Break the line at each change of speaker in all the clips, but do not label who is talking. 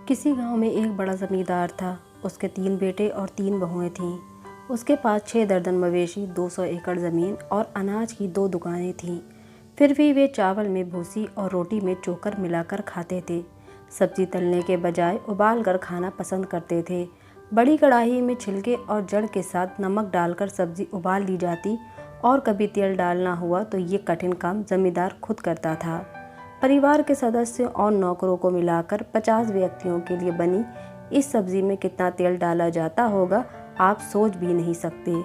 किसी गांव में एक बड़ा जमींदार था। उसके 3 बेटे और 3 बहुएं थीं। उसके पास 6 दर्जन मवेशी, 200 एकड़ ज़मीन और अनाज की 2 दुकानें थीं। फिर भी वे चावल में भूसी और रोटी में चोकर मिलाकर खाते थे। सब्जी तलने के बजाय उबाल कर खाना पसंद करते थे। बड़ी कढ़ाई में छिलके और जड़ के साथ नमक डालकर सब्जी उबाल ली जाती और कभी तेल डालना हुआ तो ये कठिन काम जमींदार खुद करता था। परिवार के सदस्यों और नौकरों को मिलाकर 50 व्यक्तियों के लिए बनी इस सब्जी में कितना तेल डाला जाता होगा, आप सोच भी नहीं सकते।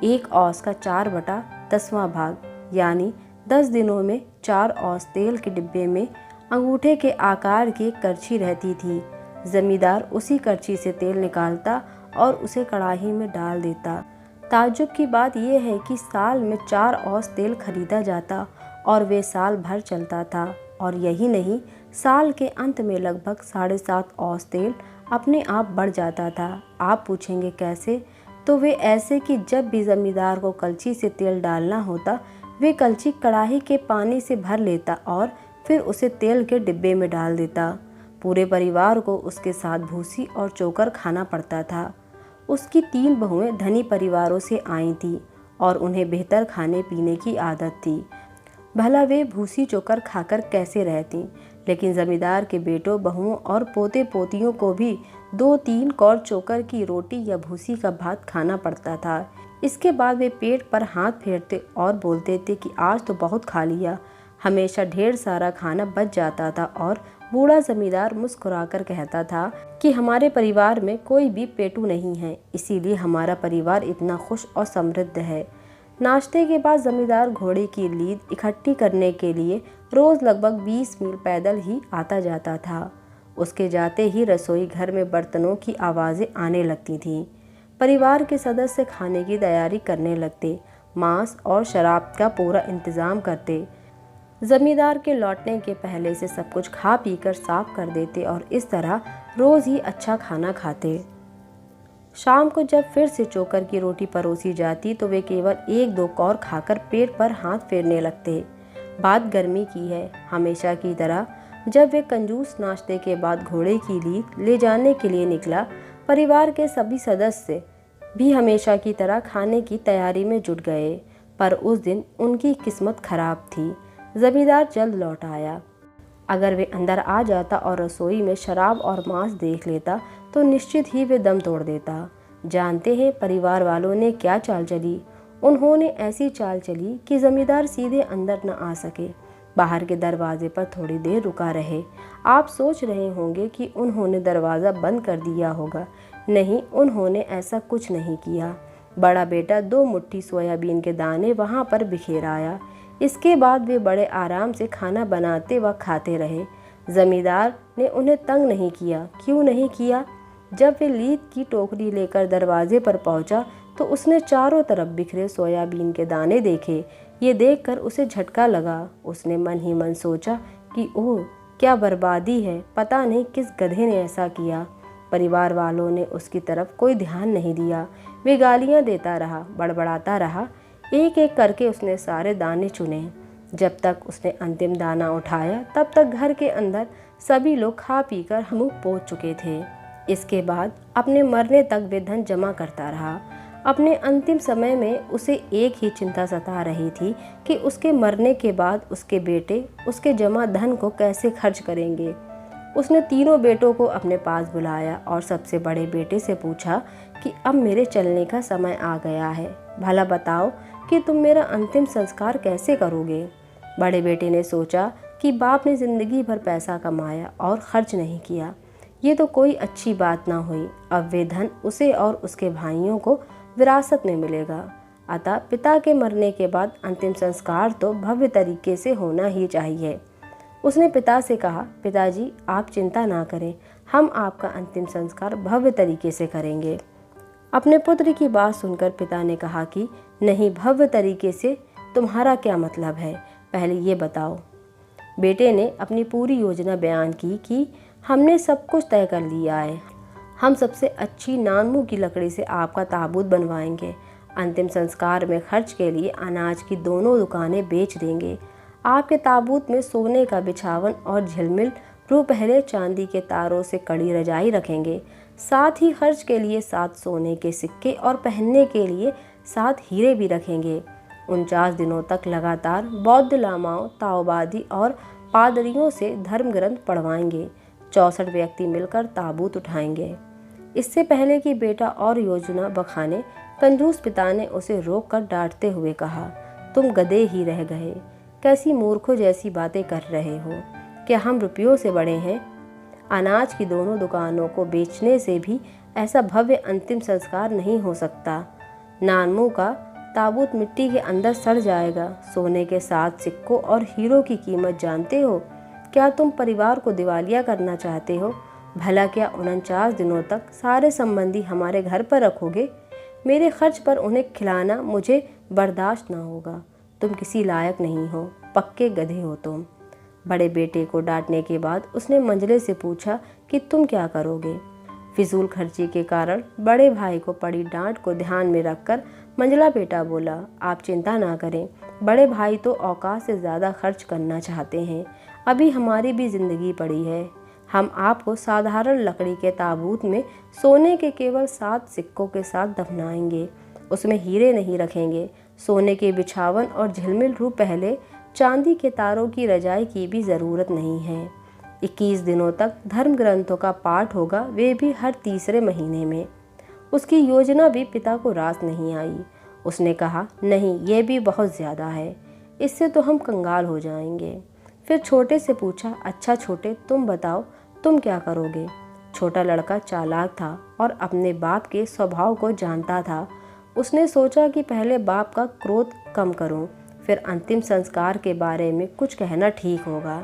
1 औंस का 4/10वां भाग यानी 10 दिनों में 4 औंस तेल के डिब्बे में अंगूठे के आकार की एक करछी रहती थी। जमींदार उसी करछी से तेल निकालता और उसे कढ़ाई में डाल देता। ताज्जुब की बात यह है कि साल में 4 औंस तेल खरीदा जाता और वे साल भर चलता था। और यही नहीं, साल के अंत में लगभग 7.5 औंस तेल अपने आप बढ़ जाता था। आप पूछेंगे कैसे? तो वे ऐसे कि जब भी जमींदार को कलछी से तेल डालना होता, वे कलछी कढ़ाई के पानी से भर लेता और फिर उसे तेल के डिब्बे में डाल देता। पूरे परिवार को उसके साथ भूसी और चोकर खाना पड़ता था। उसकी 3 बहुएं धनी परिवारों से आई थीं और उन्हें बेहतर खाने पीने की आदत थी। भला वे भूसी चोकर खाकर कैसे रहती, लेकिन जमींदार के बेटों, बहुओं और पोते पोतियों को भी 2-3 कौर चोकर की रोटी या भूसी का भात खाना पड़ता था। इसके बाद वे पेट पर हाथ फेरते और बोलते थे कि आज तो बहुत खा लिया। हमेशा ढेर सारा खाना बच जाता था और बूढ़ा जमींदार मुस्कुराकर कहता था कि हमारे परिवार में कोई भी पेटू नहीं है, इसीलिए हमारा परिवार इतना खुश और समृद्ध है। नाश्ते के बाद जमींदार घोड़े की लीद इकट्ठी करने के लिए रोज़ लगभग 20 मील पैदल ही आता जाता था। उसके जाते ही रसोई घर में बर्तनों की आवाज़ें आने लगती थीं। परिवार के सदस्य खाने की तैयारी करने लगते, मांस और शराब का पूरा इंतज़ाम करते। जमींदार के लौटने के पहले से सब कुछ खा पी कर साफ कर देते और इस तरह रोज़ ही अच्छा खाना खाते। शाम को जब फिर से चोकर की रोटी परोसी जाती तो वे केवल 1-2 कौर खाकर पेट पर हाथ फेरने लगते। बात गर्मी की है। हमेशा की तरह जब वे कंजूस नाश्ते के बाद घोड़े की लीद ले जाने के लिए निकला, परिवार के सभी सदस्य भी हमेशा की तरह खाने की तैयारी में जुट गए। पर उस दिन उनकी किस्मत खराब थी। जमींदार जल्द लौट आया। अगर वे अंदर आ जाता और रसोई में शराब और मांस देख लेता तो निश्चित ही वे दम तोड़ देता। जानते हैं परिवार वालों ने क्या चाल चली? उन्होंने ऐसी चाल चली कि जमींदार सीधे अंदर न आ सके। बाहर के दरवाजे पर थोड़ी देर रुका रहे। आप सोच रहे होंगे कि उन्होंने दरवाज़ा बंद कर दिया होगा। नहीं, उन्होंने ऐसा कुछ नहीं किया। बड़ा बेटा 2 मुट्ठी सोयाबीन के दाने वहाँ पर बिखेर आया। इसके बाद वे बड़े आराम से खाना बनाते व खाते रहे। जमींदार ने उन्हें तंग नहीं किया। क्यों नहीं किया? जब वे लीद की टोकरी लेकर दरवाजे पर पहुंचा तो उसने चारों तरफ बिखरे सोयाबीन के दाने देखे। ये देखकर उसे झटका लगा। उसने मन ही मन सोचा कि ओह, क्या बर्बादी है, पता नहीं किस गधे ने ऐसा किया। परिवार वालों ने उसकी तरफ कोई ध्यान नहीं दिया। वे गालियां देता रहा, बड़बड़ाता रहा। एक एक करके उसने सारे दाने चुने। जब तक उसने अंतिम दाना उठाया तब तक घर के अंदर सभी लोग खा पीकर मुंह पोंछ चुके थे। इसके बाद अपने मरने तक वे धन जमा करता रहा। अपने अंतिम समय में उसे एक ही चिंता सता रही थी कि उसके मरने के बाद उसके बेटे उसके जमा धन को कैसे खर्च करेंगे। उसने तीनों बेटों को अपने पास बुलाया और सबसे बड़े बेटे से पूछा कि अब मेरे चलने का समय आ गया है, भला बताओ कि तुम मेरा अंतिम संस्कार कैसे करोगे। बड़े बेटे ने सोचा कि बाप ने ज़िंदगी भर पैसा कमाया और खर्च नहीं किया, ये तो कोई अच्छी बात ना हुई। अब वे धन उसे और उसके भाइयों को विरासत में मिलेगा। अतः पिता के मरने के बाद अंतिम संस्कार तो भव्य तरीके से होना ही चाहिए। उसने पिता से कहा, पिताजी आप चिंता ना करें, हम आपका अंतिम संस्कार भव्य तरीके से करेंगे। अपने पुत्र की बात सुनकर पिता ने कहा कि नहीं, भव्य तरीके से तुम्हारा क्या मतलब है, पहले ये बताओ। बेटे ने अपनी पूरी योजना बयान की कि हमने सब कुछ तय कर लिया है। हम सबसे अच्छी नानमू की लकड़ी से आपका ताबूत बनवाएंगे। अंतिम संस्कार में खर्च के लिए अनाज की दोनों दुकानें बेच देंगे। आपके ताबूत में सोने का बिछावन और झिलमिल पहले चांदी के तारों से कड़ी रजाई रखेंगे, साथ ही खर्च के लिए 7 सोने के सिक्के और पहनने के लिए 7 हीरे भी रखेंगे। 49 दिनों तक लगातार बौद्ध लामाओं, ताओवादी और पादरियों से धर्म ग्रंथ पढ़वाएंगे। 64 व्यक्ति मिलकर ताबूत उठाएंगे। इससे पहले कि बेटा और योजना बखाने, कंजूस पिता ने उसे रोक कर डांटते हुए कहा, तुम गधे ही रह गए, कैसी मूर्खों जैसी बातें कर रहे हो, क्या हम रुपयों से बड़े हैं? अनाज की दोनों दुकानों को बेचने से भी ऐसा भव्य अंतिम संस्कार नहीं हो सकता। नानमू का ताबूत मिट्टी के अंदर सड़ जाएगा। सोने के 7 सिक्कों और हीरों की कीमत जानते हो? क्या तुम परिवार को दिवालिया करना चाहते हो? भला क्या 49 दिनों तक सारे संबंधी हमारे घर पर रखोगे? मेरे खर्च पर उन्हें खिलाना मुझे बर्दाश्त ना होगा। तुम किसी लायक नहीं हो, पक्के गधे हो तुम। बड़े बेटे को डांटने के बाद उसने मंझले से पूछा कि तुम क्या करोगे? फिजूल खर्ची के कारण बड़े भाई को पड़ी डांट को ध्यान में रखकर मंझला बेटा बोला, आप चिंता ना करें, बड़े भाई तो औकात से ज़्यादा खर्च करना चाहते हैं। अभी हमारी भी ज़िंदगी पड़ी है। हम आपको साधारण लकड़ी के ताबूत में सोने के केवल 7 सिक्कों के साथ दफनाएंगे। उसमें हीरे नहीं रखेंगे। सोने के बिछावन और झिलमिल रूप पहले चांदी के तारों की रजाई की भी ज़रूरत नहीं है। 21 दिनों तक धर्म ग्रंथों का पाठ होगा, वे भी हर तीसरे महीने में। उसकी योजना भी पिता को रास नहीं आई। उसने कहा, नहीं, ये भी बहुत ज़्यादा है, इससे तो हम कंगाल हो जाएंगे। फिर छोटे से पूछा, अच्छा छोटे, तुम बताओ, तुम क्या करोगे? छोटा लड़का चालाक था और अपने बाप के स्वभाव को जानता था। उसने सोचा कि पहले बाप का क्रोध कम करूं, फिर अंतिम संस्कार के बारे में कुछ कहना ठीक होगा।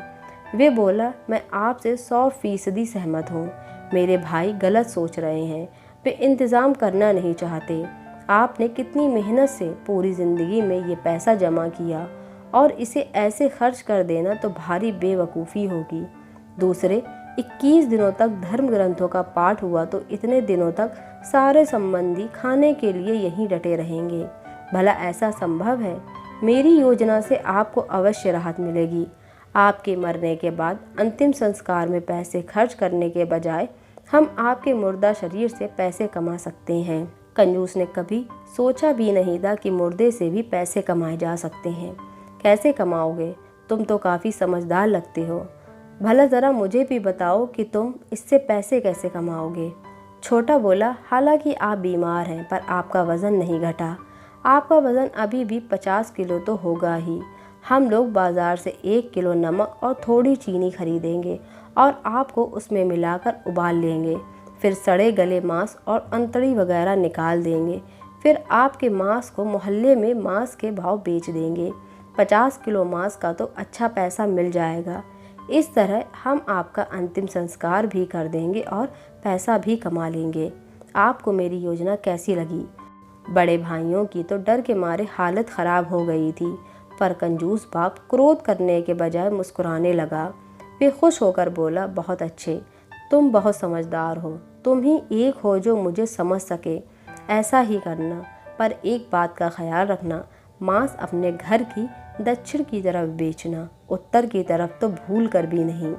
वे बोला, मैं आपसे 100% सहमत हूँ। मेरे भाई गलत सोच रहे हैं, वे इंतज़ाम करना नहीं चाहते। आपने कितनी मेहनत से पूरी ज़िंदगी में ये पैसा जमा किया और इसे ऐसे खर्च कर देना तो भारी बेवकूफ़ी होगी। दूसरे 21 दिनों तक धर्म ग्रंथों का पाठ हुआ तो इतने दिनों तक सारे संबंधी खाने के लिए यहीं डटे रहेंगे। भला ऐसा संभव है? मेरी योजना से आपको अवश्य राहत मिलेगी। आपके मरने के बाद अंतिम संस्कार में पैसे खर्च करने के बजाय हम आपके मुर्दा शरीर से पैसे कमा सकते हैं। कंजूस ने कभी सोचा भी नहीं था कि मुर्दे से भी पैसे कमाए जा सकते हैं। कैसे कमाओगे? तुम तो काफ़ी समझदार लगते हो। भला ज़रा मुझे भी बताओ कि तुम इससे पैसे कैसे कमाओगे? छोटा बोला, हालांकि आप बीमार हैं पर आपका वज़न नहीं घटा। आपका वज़न अभी भी 50 किलो तो होगा ही। हम लोग बाज़ार से 1 किलो नमक और थोड़ी चीनी खरीदेंगे और आपको उसमें मिलाकर उबाल लेंगे। फिर सड़े गले मांस और अंतड़ी वगैरह निकाल देंगे। फिर आपके मांस को मोहल्ले में मांस के भाव बेच देंगे। 50 किलो मांस का तो अच्छा पैसा मिल जाएगा। इस तरह हम आपका अंतिम संस्कार भी कर देंगे और पैसा भी कमा लेंगे। आपको मेरी योजना कैसी लगी? बड़े भाइयों की तो डर के मारे हालत ख़राब हो गई थी, पर कंजूस बाप क्रोध करने के बजाय मुस्कुराने लगा। वे खुश होकर बोला, बहुत अच्छे, तुम बहुत समझदार हो। तुम ही एक हो जो मुझे समझ सके। ऐसा ही करना, पर एक बात का ख्याल रखना, मांस अपने घर की दक्षिण की तरफ बेचना, उत्तर की तरफ तो भूल कर भी नहीं।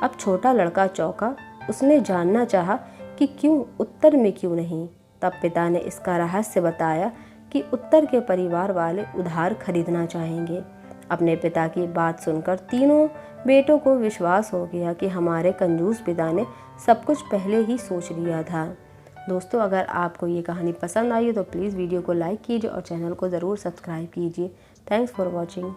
अब छोटा लड़का चौंका। उसने जानना चाहा कि क्यों, उत्तर में क्यों नहीं। तब पिता ने इसका रहस्य बताया कि उत्तर के परिवार वाले उधार खरीदना चाहेंगे। अपने पिता की बात सुनकर तीनों बेटों को विश्वास हो गया कि हमारे कंजूस पिता ने सब कुछ पहले ही सोच लिया था। दोस्तों, अगर आपको ये कहानी पसंद आई तो प्लीज़ वीडियो को लाइक कीजिए और चैनल को ज़रूर सब्सक्राइब कीजिए। Thanks for watching.